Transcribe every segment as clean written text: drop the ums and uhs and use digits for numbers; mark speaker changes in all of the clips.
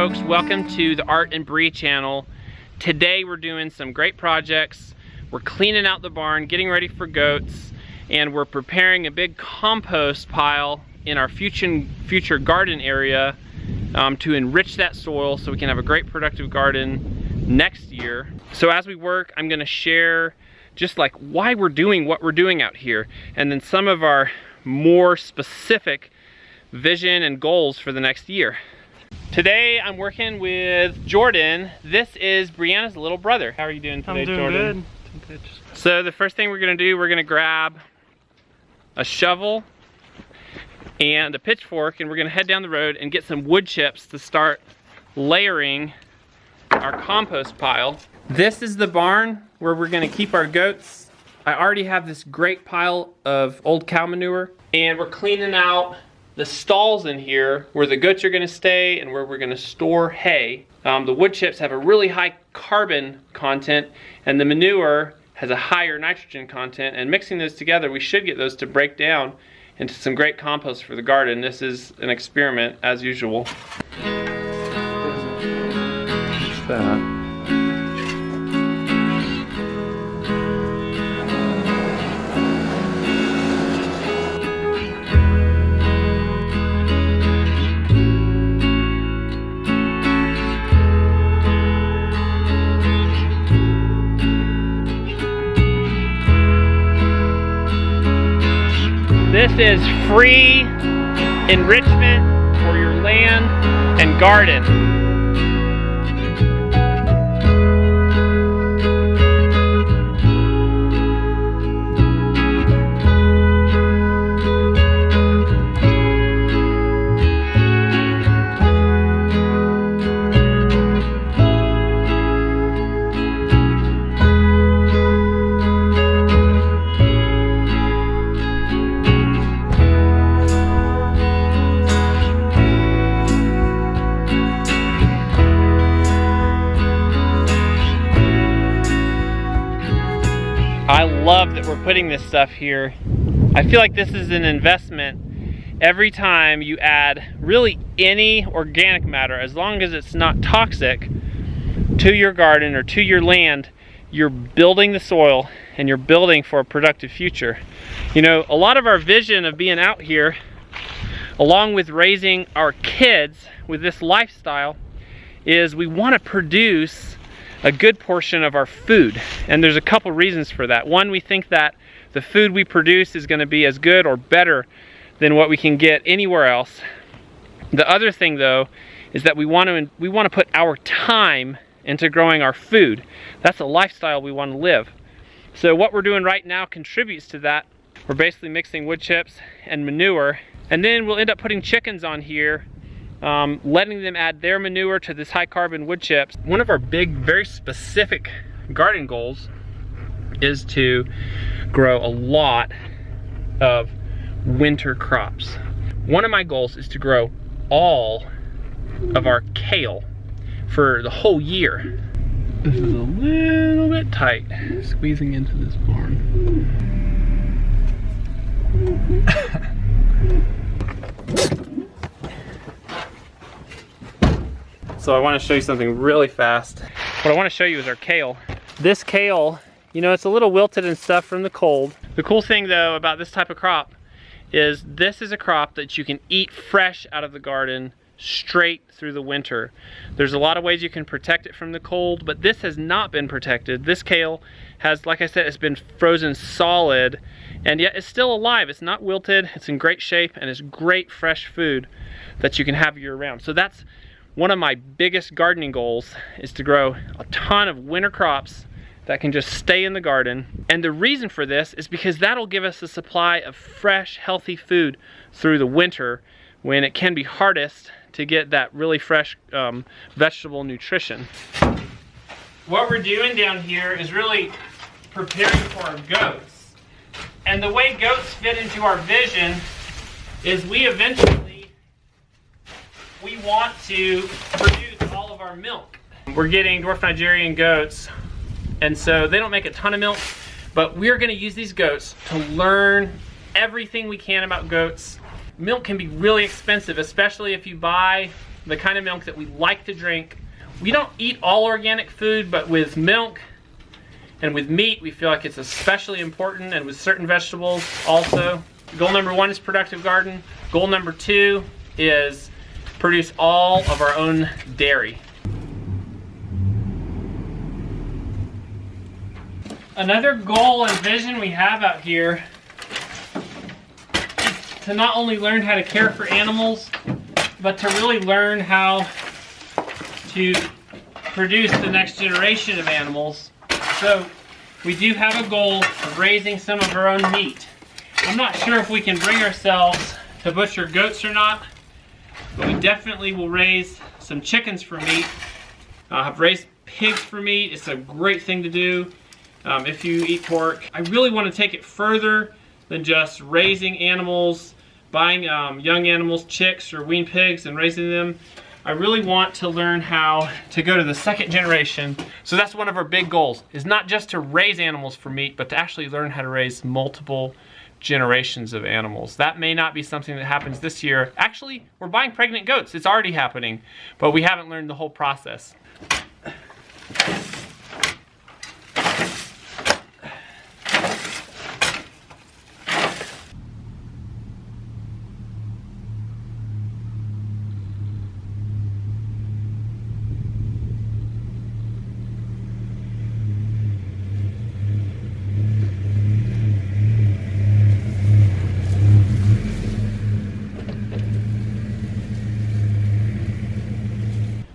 Speaker 1: folks, welcome to the Art and Bree channel. Today we're doing some great projects. We're cleaning out the barn, getting ready for goats, and we're preparing a big compost pile in our future garden area to enrich that soil so we can have a great productive garden next year. So as we work, I'm gonna share just like why we're doing what we're doing out here, and then some of our more specific vision and goals for the next year. Today I'm working with Jordan. This is Brianna's little brother. How are you doing today, Jordan?
Speaker 2: I'm doing good.
Speaker 1: So the first thing we're gonna do, we're gonna grab a shovel and a pitchfork, and we're gonna head down the road and get some wood chips to start layering our compost pile. This is the barn where we're gonna keep our goats. I already have this great pile of old cow manure, and we're cleaning out the stalls in here where the goats are gonna stay and where we're gonna store hay. The wood chips have a really high carbon content, and the manure has a higher nitrogen content, and mixing those together, we should get those to break down into some great compost for the garden. This is an experiment, as usual. What's that? This is free enrichment for your land and garden. I love that we're putting this stuff here. I feel like this is an investment. Every time you add really any organic matter, as long as it's not toxic, to your garden or to your land, you're building the soil and you're building for a productive future. You know, a lot of our vision of being out here, along with raising our kids with this lifestyle, is we want to produce a good portion of our food, and there's a couple reasons for that. One, we think that the food we produce is going to be as good or better than what we can get anywhere else. The other thing, though, is that we want to put our time into growing our food. That's a lifestyle we want to live. So what we're doing right now contributes to that. We're basically mixing wood chips and manure, and then we'll end up putting chickens on here, letting them add their manure to this high carbon wood chips. One of our big, very specific garden goals is to grow a lot of winter crops. One of my goals is to grow all of our kale for the whole year. This is a little bit tight, squeezing into this barn. So I want to show you something really fast. What I want to show you is our kale. This kale, you know, it's a little wilted and stuff from the cold. The cool thing though about this type of crop is this is a crop that you can eat fresh out of the garden straight through the winter. There's a lot of ways you can protect it from the cold, but this has not been protected. This kale has, like I said, it's been frozen solid, and yet it's still alive. It's not wilted, it's in great shape, and it's great fresh food that you can have year round. So that's one of my biggest gardening goals, is to grow a ton of winter crops that can just stay in the garden. And the reason for this is because that'll give us a supply of fresh, healthy food through the winter when it can be hardest to get that really fresh vegetable nutrition. What we're doing down here is really preparing for our goats. And the way goats fit into our vision is we want to produce all of our milk. We're getting dwarf Nigerian goats, and so they don't make a ton of milk, but we're gonna use these goats to learn everything we can about goats. Milk can be really expensive, especially if you buy the kind of milk that we like to drink. We don't eat all organic food, but with milk and with meat, we feel like it's especially important, and with certain vegetables also. Goal number 1 is productive garden. Goal number 2 is produce all of our own dairy. Another goal and vision we have out here is to not only learn how to care for animals, but to really learn how to produce the next generation of animals. So we do have a goal of raising some of our own meat. I'm not sure if we can bring ourselves to butcher goats or not, but we definitely will raise some chickens for meat. I've raised pigs for meat. It's a great thing to do if you eat pork. I really want to take it further than just raising animals, buying young animals, chicks or weaned pigs, and raising them. I really want to learn how to go to the second generation. So that's one of our big goals, is not just to raise animals for meat, but to actually learn how to raise multiple generations of animals. That may not be something that happens this year. Actually, we're buying pregnant goats. It's already happening, but we haven't learned the whole process.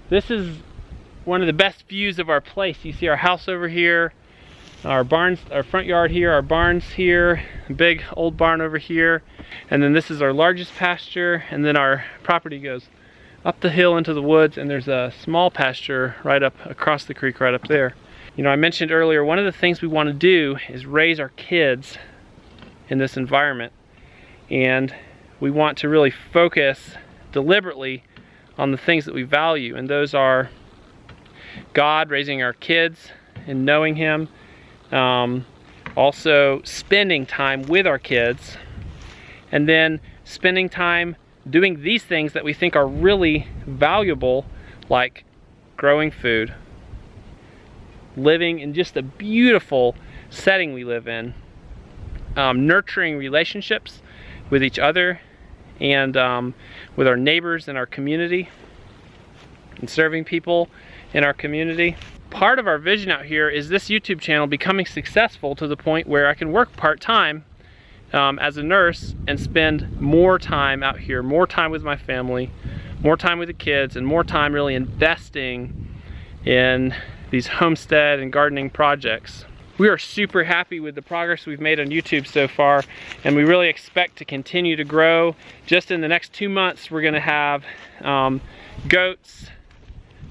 Speaker 1: This is one of the best views of our place. You see our house over here, our barns, our front yard here, our barns here, a big old barn over here, and then this is our largest pasture, and then our property goes up the hill into the woods, and there's a small pasture right up across the creek right up there. You know, I mentioned earlier, one of the things we want to do is raise our kids in this environment, and we want to really focus deliberately on the things that we value, and those are God, raising our kids and knowing Him, also spending time with our kids, and then spending time doing these things that we think are really valuable, like growing food, living in just a beautiful setting we live in, nurturing relationships with each other and with our neighbors in our community, and serving people in our community. Part of our vision out here is this YouTube channel becoming successful to the point where I can work part-time as a nurse and spend more time out here, more time with my family, more time with the kids, and more time really investing in these homestead and gardening projects. We are super happy with the progress we've made on YouTube so far, and we really expect to continue to grow. Just in the next 2 months, we're gonna have goats,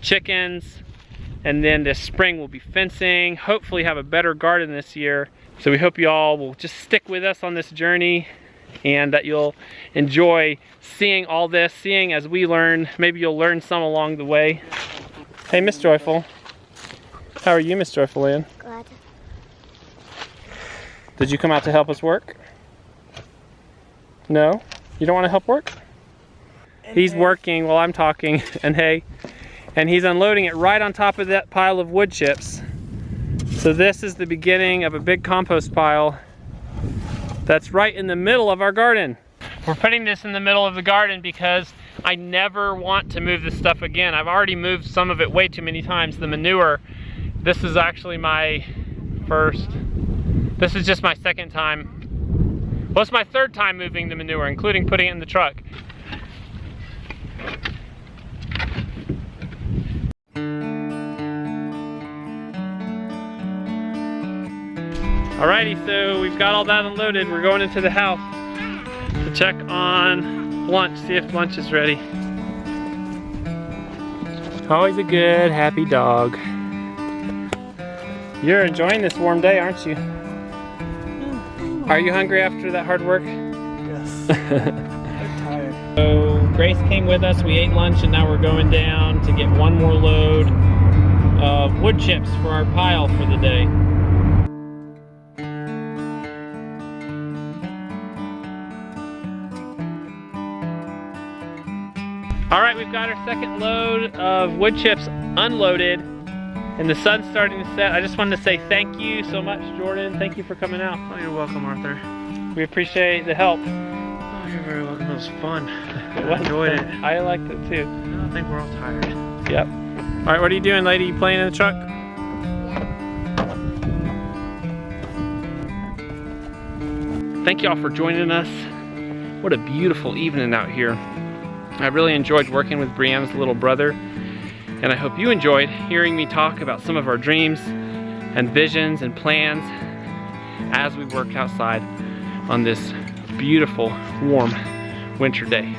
Speaker 1: chickens, and then this spring we'll be fencing, hopefully have a better garden this year. So we hope you all will just stick with us on this journey, and that you'll enjoy seeing all this, seeing as we learn. Maybe you'll learn some along the way. Hey, Miss Joyful. How are you, Miss Joyful Ann?
Speaker 2: Good.
Speaker 1: Did you come out to help us work? No? You don't want to help work? He's working while I'm talking, and hey, and he's unloading it right on top of that pile of wood chips. So this is the beginning of a big compost pile that's right in the middle of our garden. We're putting this in the middle of the garden because I never want to move this stuff again. I've already moved some of it way too many times. The manure, this is actually my first, this is just my second time. Well, it's my third time moving the manure, including putting it in the truck. Alrighty, so we've got all that unloaded. We're going into the house to check on lunch, see if lunch is ready. Always a good, happy dog. You're enjoying this warm day, aren't you? Are you hungry after that hard work?
Speaker 2: Yes. I'm tired.
Speaker 1: So Grace came with us, we ate lunch, and now we're going down to get one more load of wood chips for our pile for the day. All right, we've got our second load of wood chips unloaded and the sun's starting to set. I just wanted to say thank you so much, Jordan. Thank you for coming out.
Speaker 2: Oh, you're welcome, Arthur.
Speaker 1: We appreciate the help.
Speaker 2: Oh, you're very welcome. It was fun.
Speaker 1: It was
Speaker 2: I enjoyed
Speaker 1: fun.
Speaker 2: it.
Speaker 1: I liked it too.
Speaker 2: I think we're all tired.
Speaker 1: Yep. All right, what are you doing, lady? You playing in the truck? Thank y'all for joining us. What a beautiful evening out here. I really enjoyed working with Brianna's little brother, and I hope you enjoyed hearing me talk about some of our dreams and visions and plans as we worked outside on this beautiful, warm winter day.